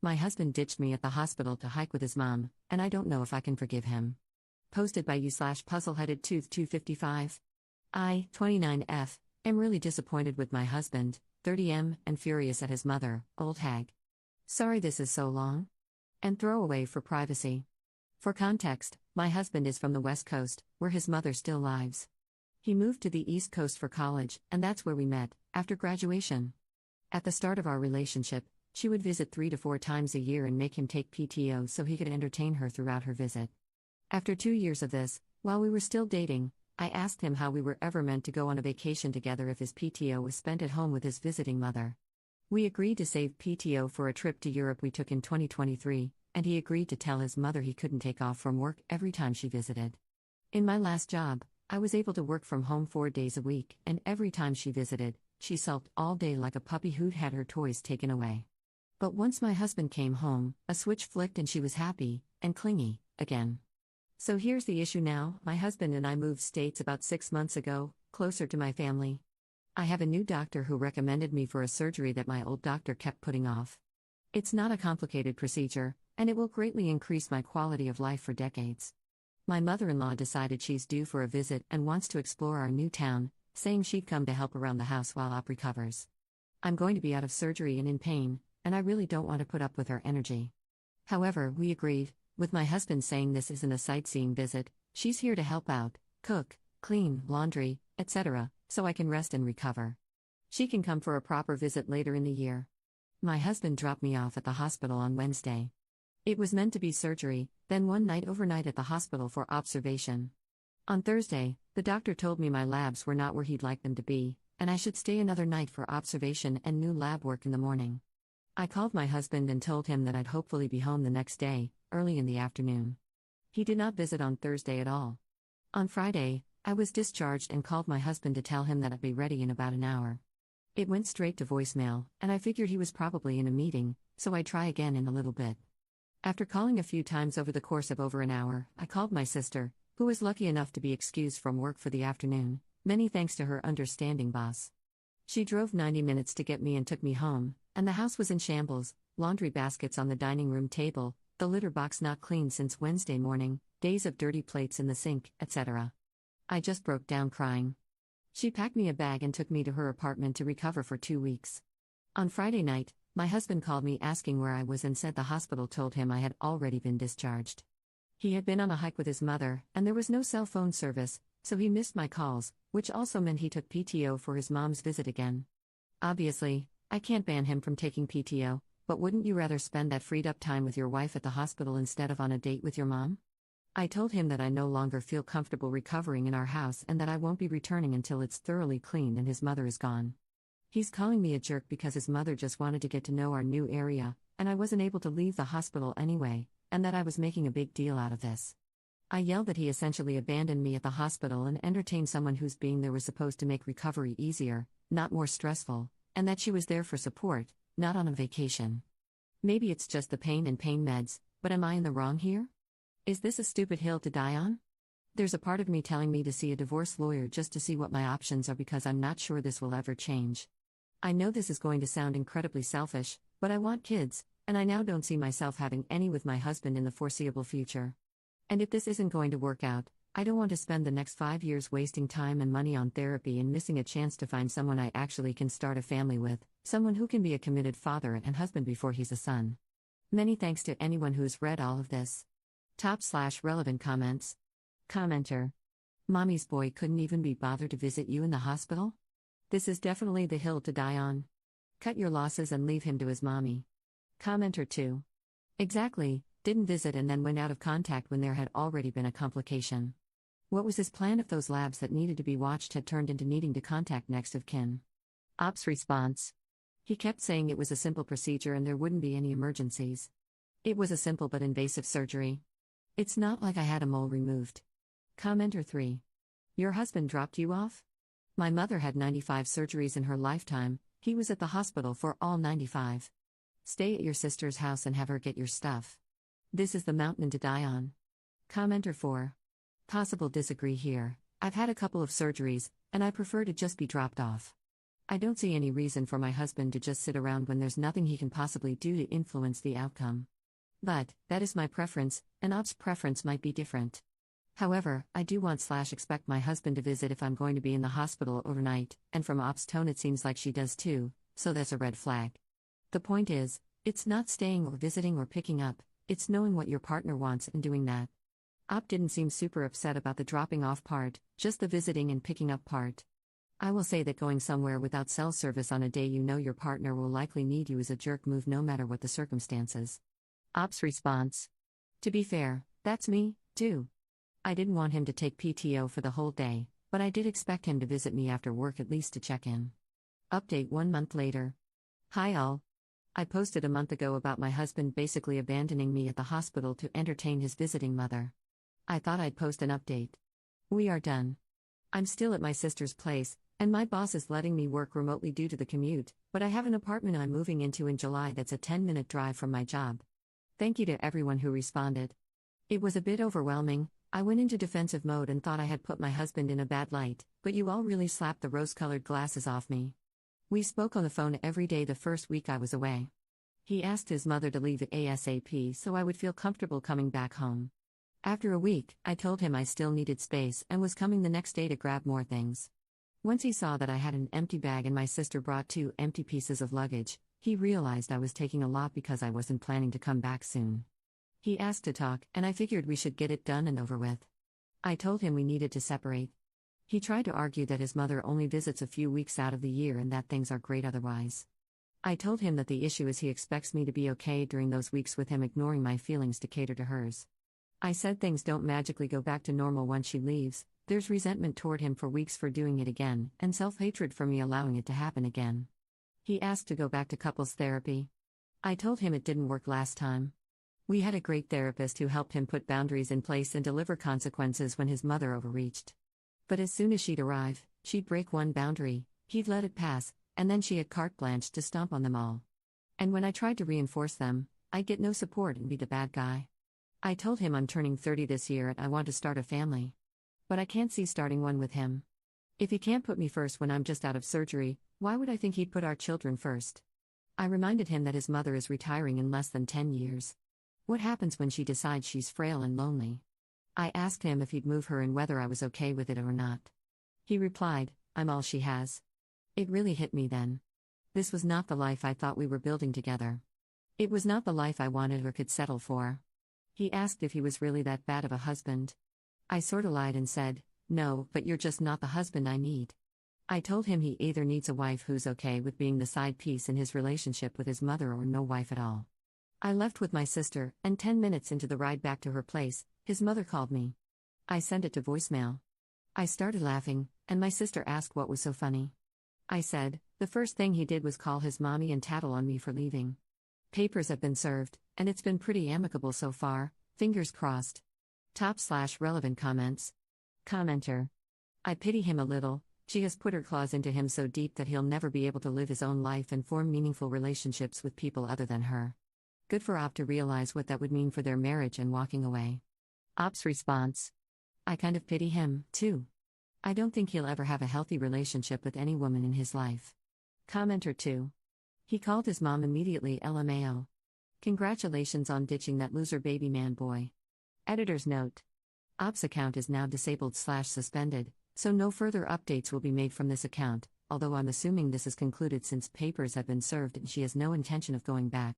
My husband ditched me at the hospital to hike with his mom, and I don't know if I can forgive him. Posted by you/puzzleheaded tooth 255. I, 29F, am really disappointed with my husband, 30M, and furious at his mother, old hag. Sorry this is so long. And throwaway for privacy. For context, my husband is from the West Coast, where his mother still lives. He moved to the East Coast for college, and that's where we met, after graduation. At the start of our relationship, she would visit 3 to 4 times a year and make him take PTO so he could entertain her throughout her visit. After 2 years of this, while we were still dating, I asked him how we were ever meant to go on a vacation together if his PTO was spent at home with his visiting mother. We agreed to save PTO for a trip to Europe we took in 2023, and he agreed to tell his mother he couldn't take off from work every time she visited. In my last job, I was able to work from home 4 days a week, and every time she visited, she sulked all day like a puppy who'd had her toys taken away. But once my husband came home, a switch flicked and she was happy, and clingy, again. So here's the issue now: my husband and I moved states about 6 months ago, closer to my family. I have a new doctor who recommended me for a surgery that my old doctor kept putting off. It's not a complicated procedure, and it will greatly increase my quality of life for decades. My mother-in-law decided she's due for a visit and wants to explore our new town, saying she'd come to help around the house while Op recovers. I'm going to be out of surgery and in pain, and I really don't want to put up with her energy. However, we agreed, with my husband saying this isn't a sightseeing visit, she's here to help out, cook, clean, laundry, etc., so I can rest and recover. She can come for a proper visit later in the year. My husband dropped me off at the hospital on Wednesday. It was meant to be surgery, then one night overnight at the hospital for observation. On Thursday, the doctor told me my labs were not where he'd like them to be, and I should stay another night for observation and new lab work in the morning. I called my husband and told him that I'd hopefully be home the next day, early in the afternoon. He did not visit on Thursday at all. On Friday, I was discharged and called my husband to tell him that I'd be ready in about an hour. It went straight to voicemail, and I figured he was probably in a meeting, so I'd try again in a little bit. After calling a few times over the course of over an hour, I called my sister, who was lucky enough to be excused from work for the afternoon, many thanks to her understanding boss. She drove 90 minutes to get me and took me home, and the house was in shambles: laundry baskets on the dining room table, the litter box not cleaned since Wednesday morning, days of dirty plates in the sink, etc. I just broke down crying. She packed me a bag and took me to her apartment to recover for 2 weeks. On Friday night, my husband called me asking where I was and said the hospital told him I had already been discharged. He had been on a hike with his mother, and there was no cell phone service, so he missed my calls, which also meant he took PTO for his mom's visit again. Obviously, I can't ban him from taking PTO, but wouldn't you rather spend that freed up time with your wife at the hospital instead of on a date with your mom? I told him that I no longer feel comfortable recovering in our house and that I won't be returning until it's thoroughly cleaned and his mother is gone. He's calling me a jerk because his mother just wanted to get to know our new area, and I wasn't able to leave the hospital anyway, and that I was making a big deal out of this. I yelled that he essentially abandoned me at the hospital and entertained someone whose being there was supposed to make recovery easier, not more stressful, and that she was there for support, not on a vacation. Maybe it's just the pain and pain meds, but am I in the wrong here? Is this a stupid hill to die on? There's a part of me telling me to see a divorce lawyer just to see what my options are because I'm not sure this will ever change. I know this is going to sound incredibly selfish, but I want kids, and I now don't see myself having any with my husband in the foreseeable future. And if this isn't going to work out, I don't want to spend the next 5 years wasting time and money on therapy and missing a chance to find someone I actually can start a family with, someone who can be a committed father and husband before he's a son. Many thanks to anyone who's read all of this. Top/relevant comments. Commenter. Mommy's boy couldn't even be bothered to visit you in the hospital? This is definitely the hill to die on. Cut your losses and leave him to his mommy. Commenter 2. Exactly, didn't visit and then went out of contact when there had already been a complication. What was his plan if those labs that needed to be watched had turned into needing to contact next of kin? Op's response. He kept saying it was a simple procedure and there wouldn't be any emergencies. It was a simple but invasive surgery. It's not like I had a mole removed. Commenter 3. Your husband dropped you off? My mother had 95 surgeries in her lifetime, he was at the hospital for all 95. Stay at your sister's house and have her get your stuff. This is the mountain to die on. Commenter 4. Possible disagree here. I've had a couple of surgeries, and I prefer to just be dropped off. I don't see any reason for my husband to just sit around when there's nothing he can possibly do to influence the outcome. But, that is my preference, and Op's preference might be different. However, I do want/expect my husband to visit if I'm going to be in the hospital overnight, and from Op's tone it seems like she does too, so that's a red flag. The point is, it's not staying or visiting or picking up, it's knowing what your partner wants and doing that. Op didn't seem super upset about the dropping off part, just the visiting and picking up part. I will say that going somewhere without cell service on a day you know your partner will likely need you is a jerk move no matter what the circumstances. Op's response. To be fair, that's me, too. I didn't want him to take PTO for the whole day, but I did expect him to visit me after work at least to check in. Update 1 month later. Hi all. I posted a month ago about my husband basically abandoning me at the hospital to entertain his visiting mother. I thought I'd post an update. We are done. I'm still at my sister's place, and my boss is letting me work remotely due to the commute, but I have an apartment I'm moving into in July that's a 10-minute drive from my job. Thank you to everyone who responded. It was a bit overwhelming. I went into defensive mode and thought I had put my husband in a bad light, but you all really slapped the rose-colored glasses off me. We spoke on the phone every day the first week I was away. He asked his mother to leave ASAP so I would feel comfortable coming back home. After a week, I told him I still needed space and was coming the next day to grab more things. Once he saw that I had an empty bag and my sister brought 2 empty pieces of luggage, he realized I was taking a lot because I wasn't planning to come back soon. He asked to talk, and I figured we should get it done and over with. I told him we needed to separate. He tried to argue that his mother only visits a few weeks out of the year and that things are great otherwise. I told him that the issue is he expects me to be okay during those weeks with him ignoring my feelings to cater to hers. I said things don't magically go back to normal once she leaves. There's resentment toward him for weeks for doing it again, and self-hatred for me allowing it to happen again. He asked to go back to couples therapy. I told him it didn't work last time. We had a great therapist who helped him put boundaries in place and deliver consequences when his mother overreached. But as soon as she'd arrive, she'd break one boundary, he'd let it pass, and then she had carte blanche to stomp on them all. And when I tried to reinforce them, I'd get no support and be the bad guy. I told him I'm turning 30 this year and I want to start a family. But I can't see starting one with him. If he can't put me first when I'm just out of surgery, why would I think he'd put our children first? I reminded him that his mother is retiring in less than 10 years. What happens when she decides she's frail and lonely? I asked him if he'd move her and whether I was okay with it or not. He replied, I'm all she has. It really hit me then. This was not the life I thought we were building together. It was not the life I wanted or could settle for. He asked if he was really that bad of a husband. I sorta lied and said, no, but you're just not the husband I need. I told him he either needs a wife who's okay with being the side piece in his relationship with his mother or no wife at all. I left with my sister, and 10 minutes into the ride back to her place, his mother called me. I sent it to voicemail. I started laughing, and my sister asked what was so funny. I said, the first thing he did was call his mommy and tattle on me for leaving. Papers have been served, and it's been pretty amicable so far, fingers crossed. Top/relevant comments. Commenter. I pity him a little. She has put her claws into him so deep that he'll never be able to live his own life and form meaningful relationships with people other than her. Good for Op to realize what that would mean for their marriage and walking away. Op's response. I kind of pity him, too. I don't think he'll ever have a healthy relationship with any woman in his life. Commenter 2. He called his mom immediately LMAO. Congratulations on ditching that loser baby man boy. Editor's note. Op's account is now disabled/suspended, so no further updates will be made from this account, although I'm assuming this is concluded since papers have been served and she has no intention of going back.